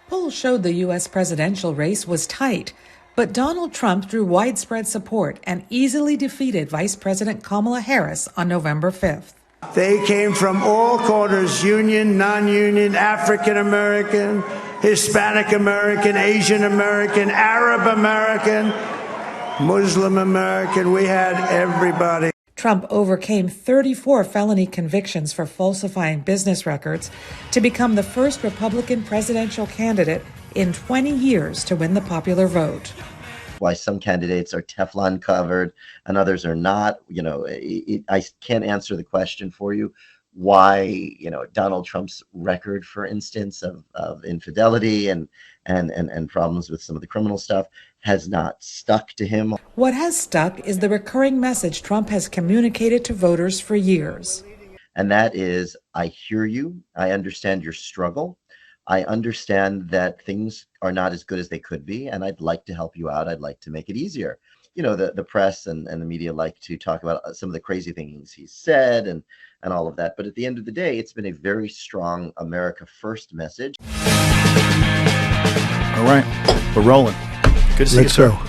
Polls showed the U.S. presidential race was tight, but Donald Trump drew widespread support and easily defeated Vice President Kamala Harris on November 5th. They came from all corners, union, non-union, African American, Hispanic American, Asian American, Arab American, Muslim American. We had everybody. Trump overcame 34 felony convictions for falsifying business records to become the first Republican presidential candidate in 20 years to win the popular vote. Why some candidates are Teflon covered and others are not, I can't answer the question for you. Why, Donald Trump's record, for instance, of infidelity and problems with some of the criminal stuff has not stuck to him. What has stuck is the recurring message Trump has communicated to voters for years. And that is, I hear you. I understand your struggle. I understand that things are not as good as they could be, and I'd like to help you out. I'd like to make it easier. The press and the media like to talk about some of the crazy things he's said and all of that. But at the end of the day, it's been a very strong America First message. All right, we're rolling. Good to see you, sir.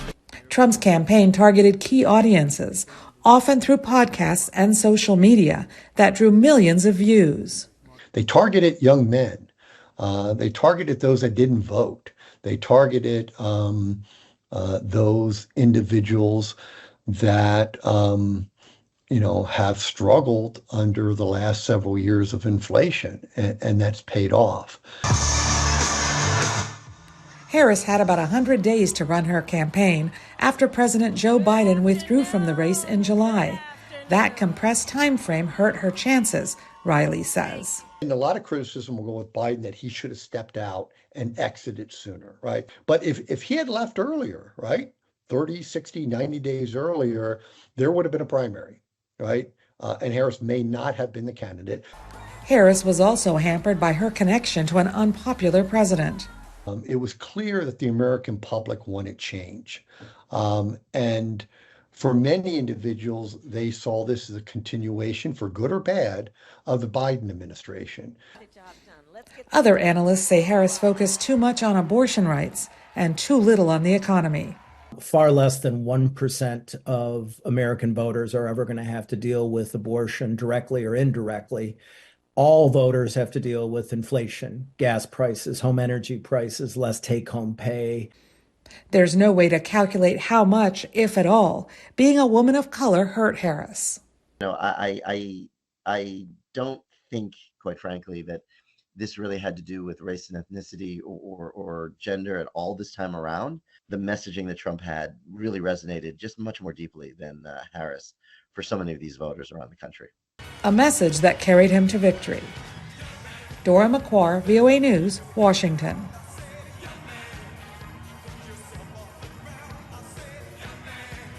Trump's campaign targeted key audiences, often through podcasts and social media, that drew millions of views. They targeted young men. They targeted those that didn't vote. They targeted those individuals that, have struggled under the last several years of inflation, and that's paid off. Harris had about 100 days to run her campaign after President Joe Biden withdrew from the race in July. That compressed time frame hurt her chances, Riley says. And a lot of criticism will go with Biden that he should have stepped out and exited sooner, right? But if he had left earlier, right, 30, 60, 90 days earlier, there would have been a primary, right? And Harris may not have been the candidate. Harris was also hampered by her connection to an unpopular president. It was clear that the American public wanted change. And for many individuals, they saw this as a continuation, for good or bad, of the Biden administration. Other analysts say Harris focused too much on abortion rights and too little on the economy. Far less than 1% of American voters are ever going to have to deal with abortion directly or indirectly. All voters have to deal with inflation, gas prices, home energy prices, less take-home pay. There's no way to calculate how much, if at all, being a woman of color hurt Harris. I don't think, quite frankly, that this really had to do with race and ethnicity or gender at all this time around. The messaging that Trump had really resonated just much more deeply than Harris for so many of these voters around the country. A message that carried him to victory. Dora Mekouar, VOA News, Washington.